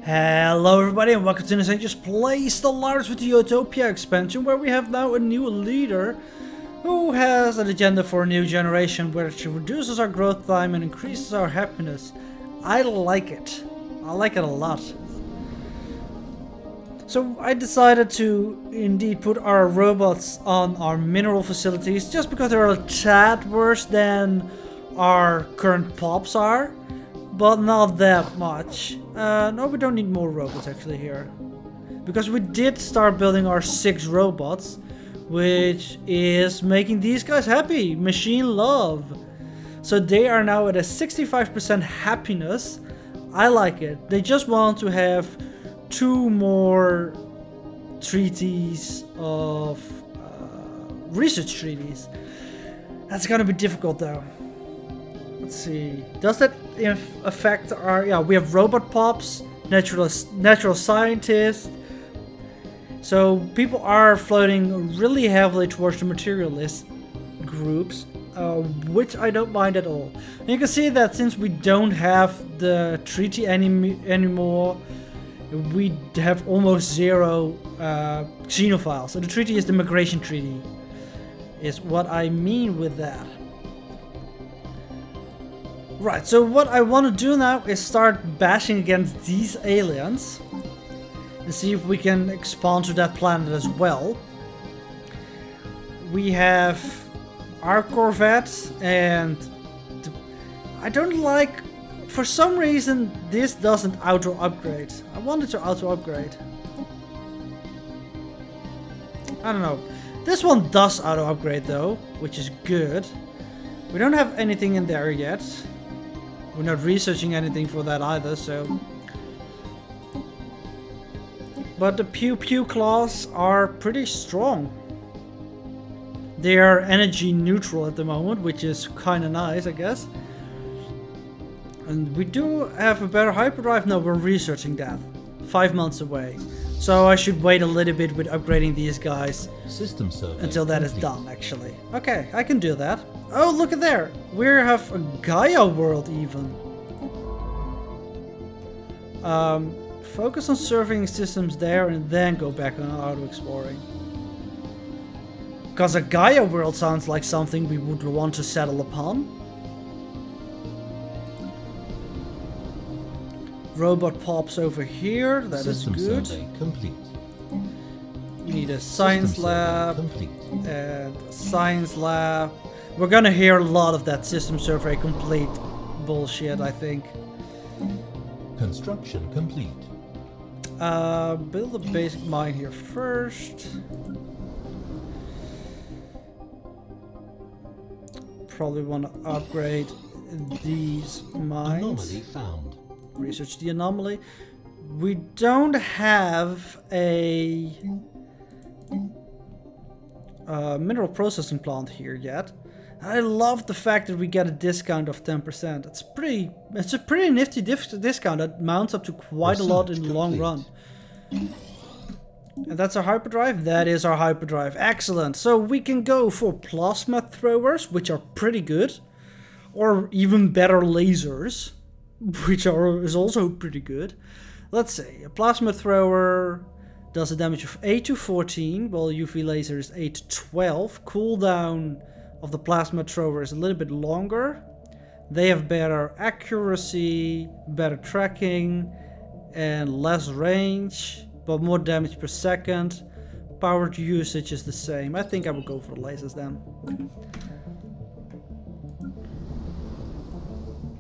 Hello everybody and welcome to this Just Play Stellaris with the Utopia expansion, where we have now a new leader who has an agenda for a new generation which reduces our growth time and increases our happiness. I like it. I like it a lot. So I decided to indeed put our robots on our mineral facilities just because they're a tad worse than our current pops are. But not that much. No, we don't need more robots actually here. Because we did start building our 6 robots, which is making these guys happy. Machine love. So they are now at a 65% happiness. I like it. They just want to have 2 more treaties of research treaties. That's gonna be difficult though. Let's see. Does that affect our... Yeah, we have robot pops, natural scientists. So people are floating really heavily towards the materialist groups, which I don't mind at all. And you can see that since we don't have the treaty anymore, we have almost 0 xenophiles. So the treaty is the migration treaty, is what I mean with that. Right, so what I want to do now is start bashing against these aliens and see if we can expand to that planet as well. We have our Corvettes, and I don't like, for some reason this doesn't auto upgrade. I wanted to auto upgrade. I don't know. This one does auto upgrade though, which is good. We don't have anything in there yet. We're not researching anything for that either, so... But the Pew Pew claws are pretty strong. They are energy neutral at the moment, which is kinda nice, I guess. And we do have a better hyperdrive. No, we're researching that. 5 months away. So I should wait a little bit with upgrading these guys. System survey until that is done, actually. Okay, I can do that. Oh, look at there! We have a Gaia world even. Focus on surveying systems there and then go back on auto exploring. Because a Gaia world sounds like something we would want to settle upon. Robot pops over here, that System is good. survey complete. We need a science lab complete. and a science lab. We're gonna hear a lot of that system survey complete bullshit, I think. Construction complete. Build a basic mine here first. Probably want to upgrade these mines. Anomaly found. Research the anomaly. We don't have a mineral processing plant here yet. I love the fact that we get a discount of 10%. It's a pretty nifty discount that mounts up to quite a lot in the long run. And that's our hyperdrive? That is our hyperdrive. Excellent. So we can go for plasma throwers, which are pretty good. Or even better lasers, which is also pretty good. Let's see. A plasma thrower does a damage of 8 to 14, while UV laser is 8 to 12. Cooldown of the plasma thrower is a little bit longer. They have better accuracy, better tracking, and less range, but more damage per second. Power usage is the same. I think I will go for the lasers then.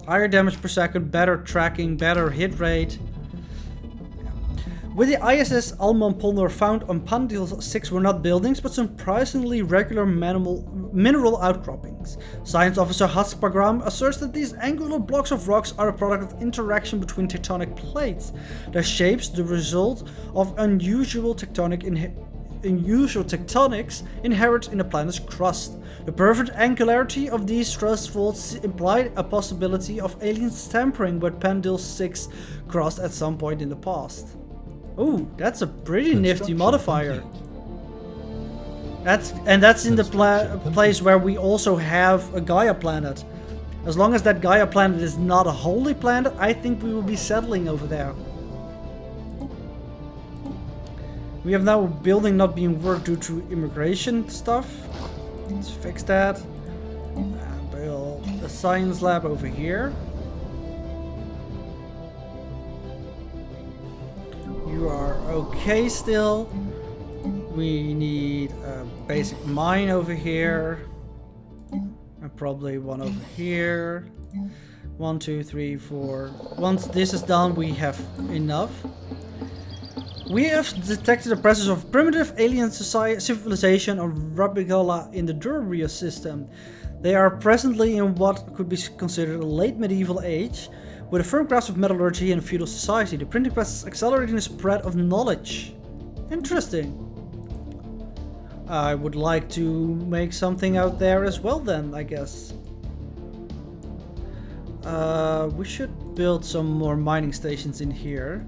Higher damage per second, better tracking, better hit rate. With the ISS Alman Ponder found on Pandil 6 were not buildings, but surprisingly regular mineral outcroppings. Science officer Haspagram asserts that these angular blocks of rocks are a product of interaction between tectonic plates. Their shapes the result of unusual tectonics inherent in the planet's crust. The perfect angularity of these thrust faults implied a possibility of aliens tampering with Pandil 6 crossed at some point in the past. Oh, that's a pretty nifty modifier. That's in the place where we also have a Gaia planet. As long as that Gaia planet is not a holy planet, I think we will be settling over there. We have now a building not being worked due to immigration stuff. Let's fix that. And build a science lab over here. You are okay still. We need a basic mine over here. And probably one over here. 1, 2, 3, 4. Once this is done, we have enough. We have detected the presence of primitive alien civilization of Rabigola in the Durbria system. They are presently in what could be considered a late medieval age, with a firm grasp of metallurgy and feudal society. The printing press is accelerating the spread of knowledge. Interesting. I would like to make something out there as well then, I guess. We should build some more mining stations in here.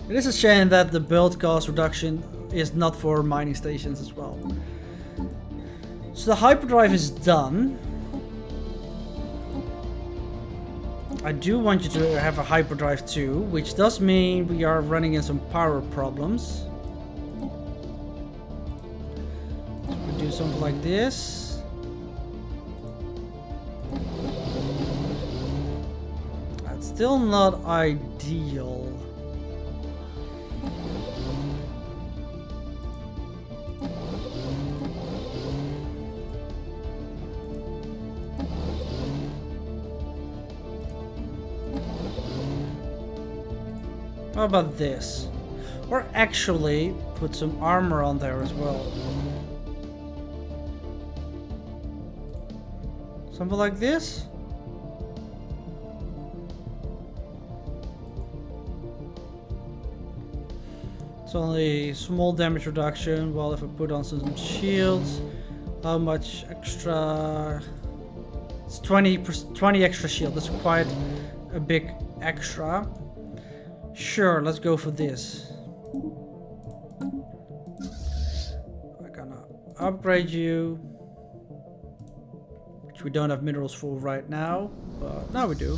It is a shame that the build cost reduction is not for mining stations as well. So the hyperdrive is done. I do want you to have a hyperdrive too, which does mean we are running into some power problems. So we do something like this. That's still not ideal. How about this? Or actually put some armor on there as well. Something like this? It's only small damage reduction. Well, if I put on some shields, how much extra? It's 20 extra shield. That's quite a big extra. Sure, let's go for this. I'm gonna upgrade you, which we don't have minerals for right now, but now we do.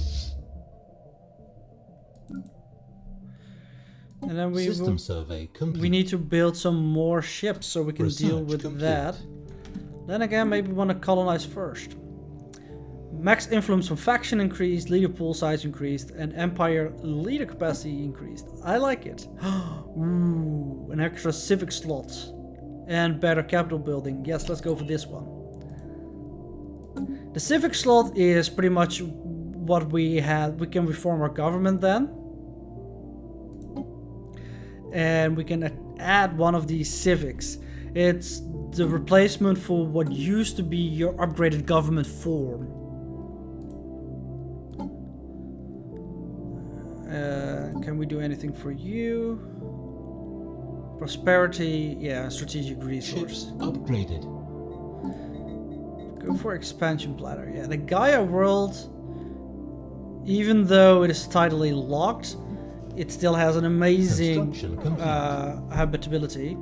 And then System survey complete. We need to build some more ships so we can deal with complete. that. Then again, maybe we want to colonize first. Max influence from faction increased, leader pool size increased, and empire leader capacity increased. I like it. Ooh, an extra civic slot and better capital building. Yes, let's go for this one. The civic slot is pretty much what we had. We can reform our government then. And we can add one of these civics. It's the replacement for what used to be your upgraded government form. Can we do anything for you? Prosperity, yeah, strategic resource. Ships upgraded. Go for expansion platter. Yeah, the Gaia world, even though it is tidally locked, it still has an amazing habitability.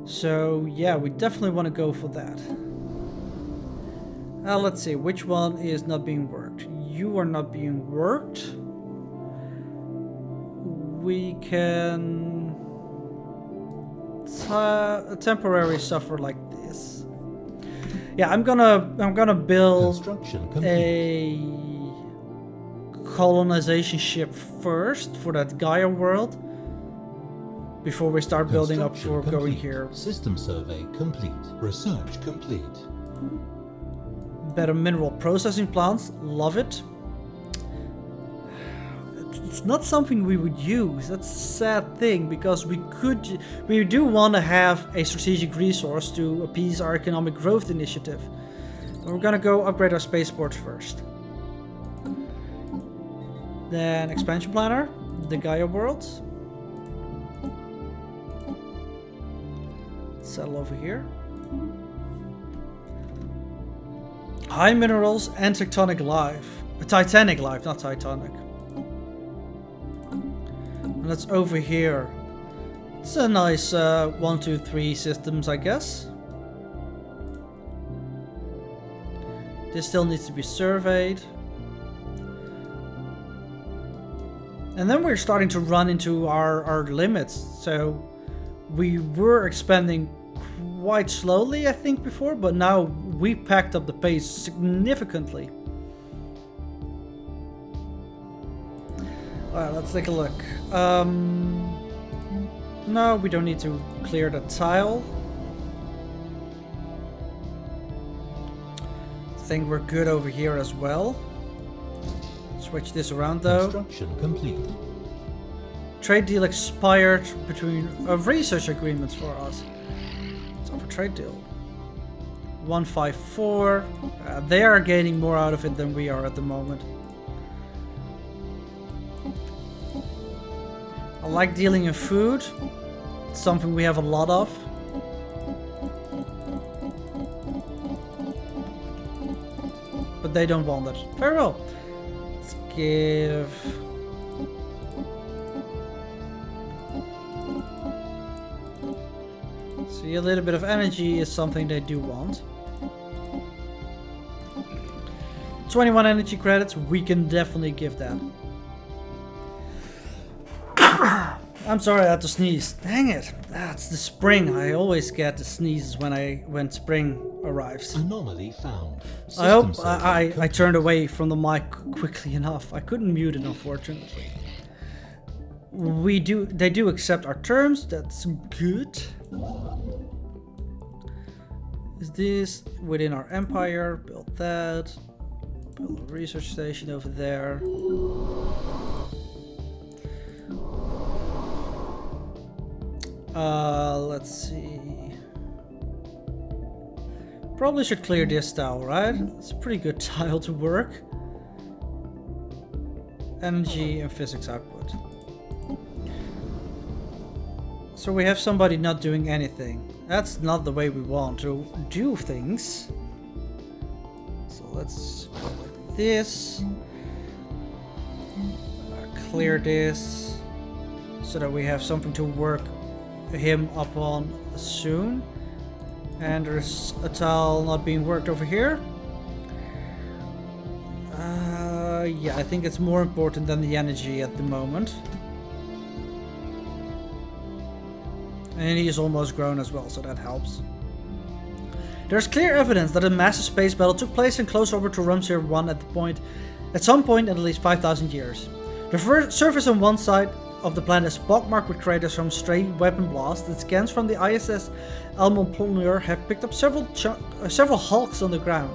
So yeah, we definitely want to go for that. Let's see, which one is not being worked? You are not being worked. We can temporarily suffer like this. Yeah, I'm gonna build a colonization ship first for that Gaia world before we start building up for going here. System survey complete. Research complete. Better mineral processing plants, love it. It's not something we would use. That's a sad thing because we do want to have a strategic resource to appease our economic growth initiative. But we're gonna go upgrade our spaceports first. Then expansion planner, the Gaia world. Settle over here. High minerals and tectonic life. Titanic life, not titanic. And that's over here. It's a nice 1, 2, 3 systems, I guess. This still needs to be surveyed. And then we're starting to run into our limits. So we were expanding quite slowly, I think, before, but now we packed up the pace significantly. Alright, let's take a look. No, we don't need to clear the tile. I think we're good over here as well. Switch this around though. Construction complete. Trade deal expired between research agreements for us. It's over trade deal. 154. They are gaining more out of it than we are at the moment. I like dealing in food. It's something we have a lot of. But they don't want it. Very well. Let's give... See, a little bit of energy is something they do want. 21 energy credits, we can definitely give that. I'm sorry, I had to sneeze. Dang it. That's the spring. I always get the sneezes when spring arrives. Anomaly found. I hope I turned away from the mic quickly enough. I couldn't mute it, unfortunately. They do accept our terms. That's good. Is this within our empire? Build that. Build a research station over there. Let's see. Probably should clear this tile, right? It's a pretty good tile to work. Energy and physics output. So we have somebody not doing anything. That's not the way we want to do things. So let's go like this. Clear this. So that we have something to work him up on soon. And there's a tile not being worked over here. Yeah, I think it's more important than the energy at the moment. And he is almost grown as well, so that helps. There's clear evidence that a massive space battle took place in close orbit to Rumsir 1 at some point in at least 5,000 years. The surface on one side of the planet is pockmarked with craters from stray weapon blasts, and scans from the ISS Almonploneur have picked up several hulks on the ground.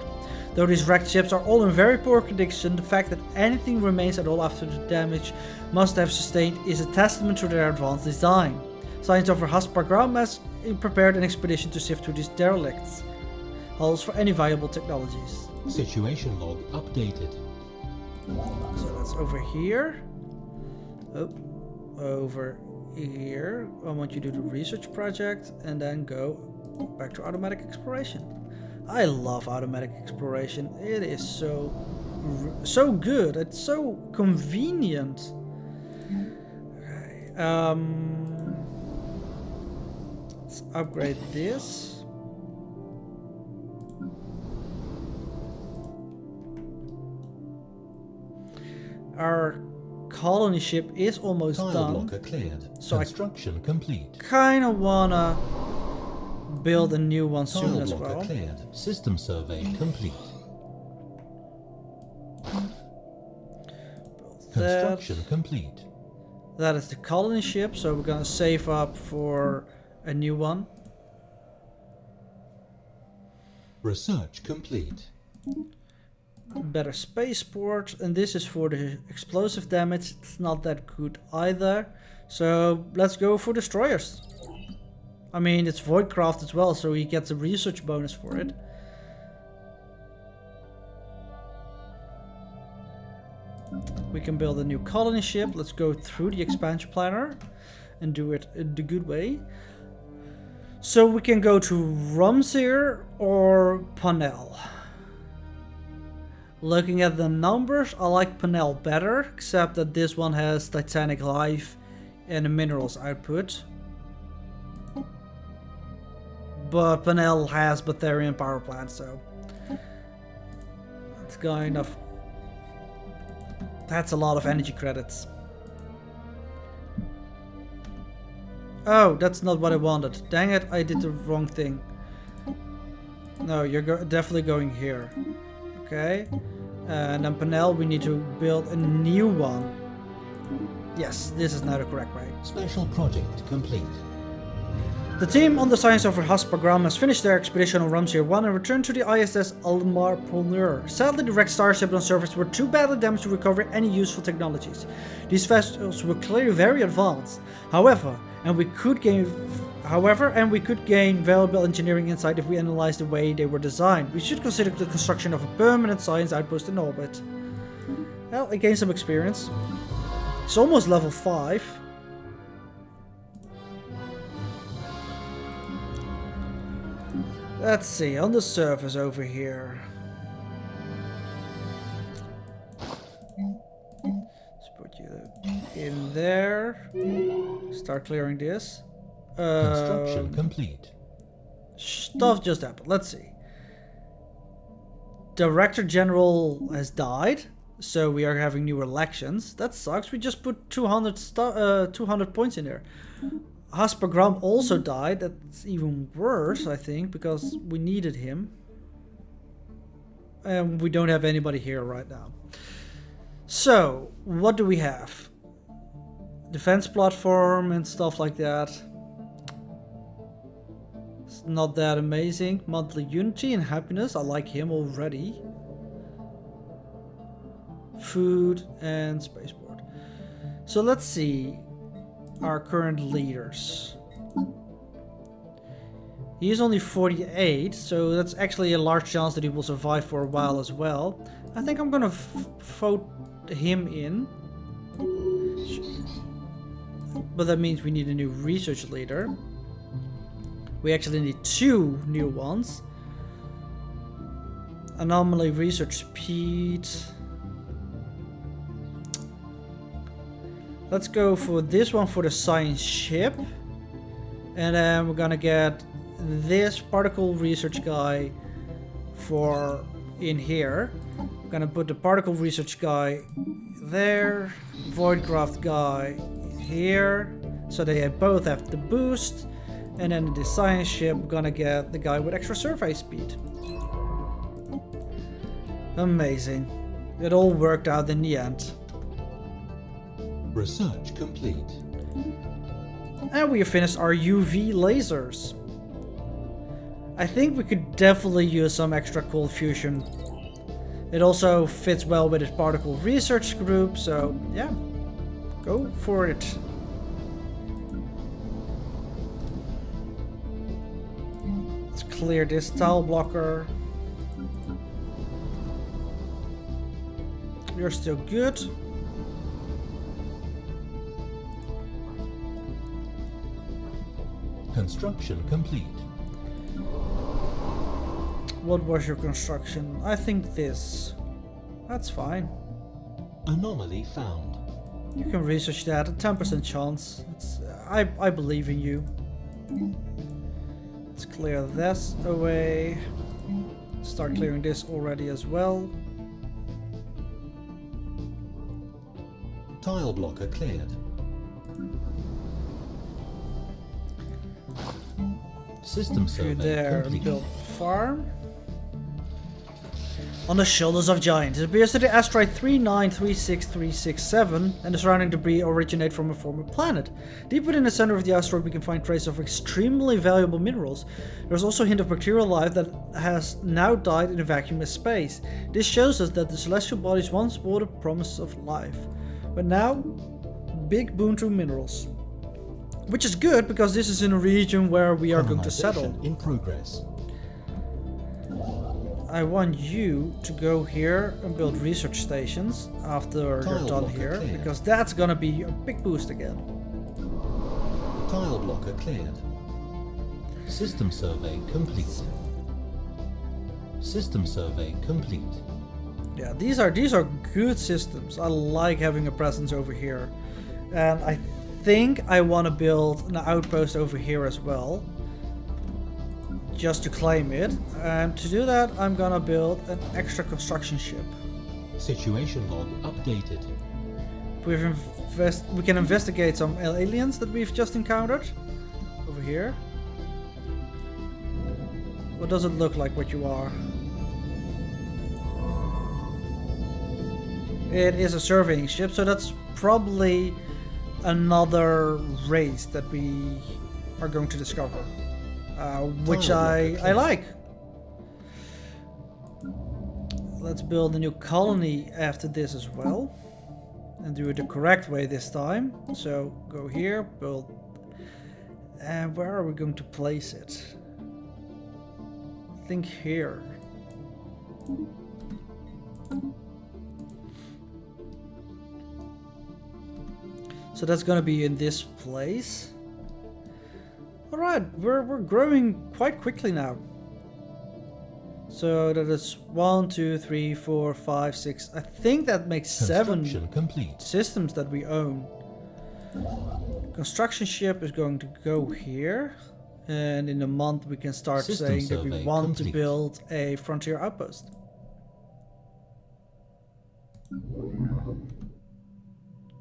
Though these wrecked ships are all in very poor condition, the fact that anything remains at all after the damage must have sustained is a testament to their advanced design. Science over Haspar Graumas prepared an expedition to sift through these derelicts hulls for any viable technologies. Situation log updated. So that's over here. Oh, over here. I want you to do the research project and then go back to automatic exploration. I love automatic exploration. It is so good. It's so convenient. Okay. Let's upgrade this. Our colony ship is almost done. Cleared. So Construction complete. Kinda wanna build a new one soon as well. Cleared. System survey complete. Construction complete. That is the colony ship, so we're gonna save up for a new one. Research complete. Better spaceport, and this is for the explosive damage. It's not that good either, so let's go for destroyers. I mean, it's Voidcraft as well, so he gets a research bonus for it. We can build a new colony ship. Let's go through the expansion planner and do it the good way. So we can go to Rumsir or Panel. Looking at the numbers, I like Panel better, except that this one has Titanic life and a minerals output. But Panel has Batharian power plant, so That's kind of... That's a lot of energy credits. Oh, that's not what I wanted. Dang it, I did the wrong thing. No, you're definitely going here. Okay. And then panel, we need to build a new one. Yes, this is now the correct way. Special project complete. The team on the science rover Haspagram has finished their expedition on Ramsir 1 and returned to the ISS Almar Polnur. Sadly, the wrecked starship and surface were too badly damaged to recover any useful technologies. These vessels were clearly very advanced. However, we could gain valuable engineering insight if we analyze the way they were designed. We should consider the construction of a permanent science outpost in orbit. Well, I gained some experience. It's almost level 5. Let's see, on the surface over here. Let's put you in there. Start clearing this. Construction complete. Stuff just happened. Let's see. Director General has died, so we are having new elections. That sucks. We just put 200 points in there. Haspagram also died. That's even worse, I think, because we needed him. And we don't have anybody here right now. So, what do we have? Defense platform and stuff like that. It's not that amazing. Monthly unity and happiness. I like him already. Food and spaceport. So let's see our current leaders. He is only 48, so that's actually a large chance that he will survive for a while as well. I think I'm gonna vote him in. But that means we need a new research leader. We actually need 2 new ones. Anomaly research speed. Let's go for this one for the science ship. And then we're gonna get this particle research guy for in here. I'm gonna put the particle research guy there. Voidcraft guy here. So they both have the boost. And then the science ship, we're gonna get the guy with extra survey speed. Amazing. It all worked out in the end. Research complete. And we have finished our UV lasers. I think we could definitely use some extra cold fusion. It also fits well with its particle research group, so yeah, go for it. Let's clear this tile blocker. You're still good. Construction complete. What was your construction? I think this. That's fine. Anomaly found. You can research that. A 10% chance. I believe in you. Let's clear this away. Start clearing this already as well. Tile blocker cleared. System survey there, complete. build farm. On the shoulders of giants, it appears that the asteroid 3936367 and the surrounding debris originate from a former planet. Deep within the center of the asteroid we can find traces of extremely valuable minerals. There's also a hint of bacterial life that has now died in a vacuumless space. This shows us that the celestial bodies once bore the promise of life, but now big boon to minerals. Which is good, because this is in a region where we are going to settle. In progress. I want you to go here and build research stations after you're done here, because that's gonna be a big boost again. Tile blocker cleared. System survey complete. System survey complete. Yeah, these are good systems. I like having a presence over here, and I think I want to build an outpost over here as well. just to claim it. And to do that, I'm gonna build an extra construction ship. Situation log updated. We can investigate some aliens that we've just encountered. Over here. What does it look like what you are? It is a surveying ship, so that's probably another race that we are going to discover. Which I like. Let's build a new colony after this as well. And do it the correct way this time. So go here, build. And where are we going to place it? I think here. So that's gonna be in this place. Alright, we're growing quite quickly now. So that is 1, 2, 3, 4, 5, 6. I think that makes 7 complete. systems that we own. Construction ship is going to go here. And in a month we can start saying that we want to build a frontier outpost.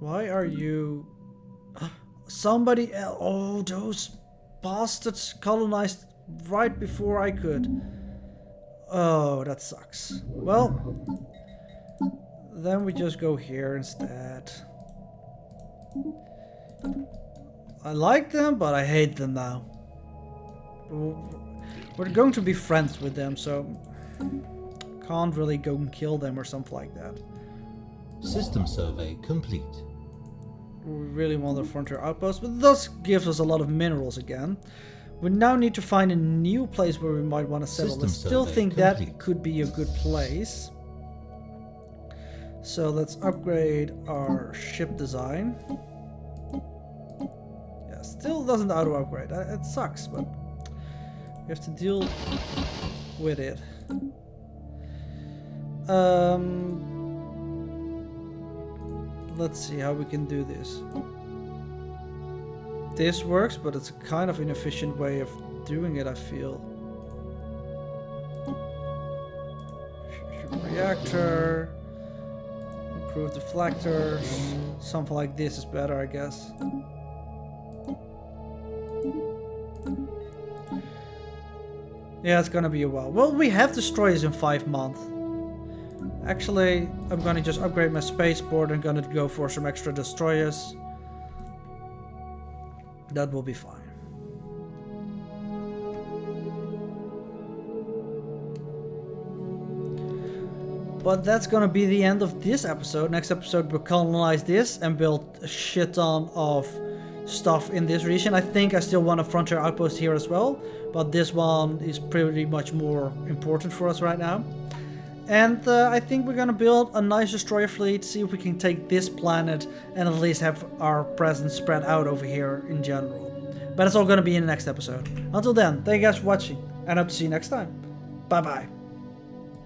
Why are you... Somebody else... Oh, those bastards colonized right before I could. Oh, that sucks. Well, then we just go here instead. I like them, but I hate them now. We're going to be friends with them, so can't really go and kill them or something like that. System survey complete. We really want a frontier outpost, but this gives us a lot of minerals again. We now need to find a new place where we might want to settle. I still think that could be a good place. So let's upgrade our ship design. Yeah, still doesn't auto upgrade. It sucks, but we have to deal with it. Let's see how we can do this. This works, but it's a kind of inefficient way of doing it, I feel. Reactor. Improve deflectors. Something like this is better, I guess. Yeah, it's gonna be a while. Well, we have destroyers in 5 months. Actually, I'm gonna just upgrade my spaceport and gonna go for some extra destroyers. That will be fine. But that's gonna be the end of this episode. Next episode we'll colonize this and build a shit ton of stuff in this region. I think I still want a frontier outpost here as well, but this one is pretty much more important for us right now. And I think we're gonna build a nice destroyer fleet, see if we can take this planet and at least have our presence spread out over here in general. But it's all gonna be in the next episode. Until then, thank you guys for watching, and I hope to see you next time. Bye bye.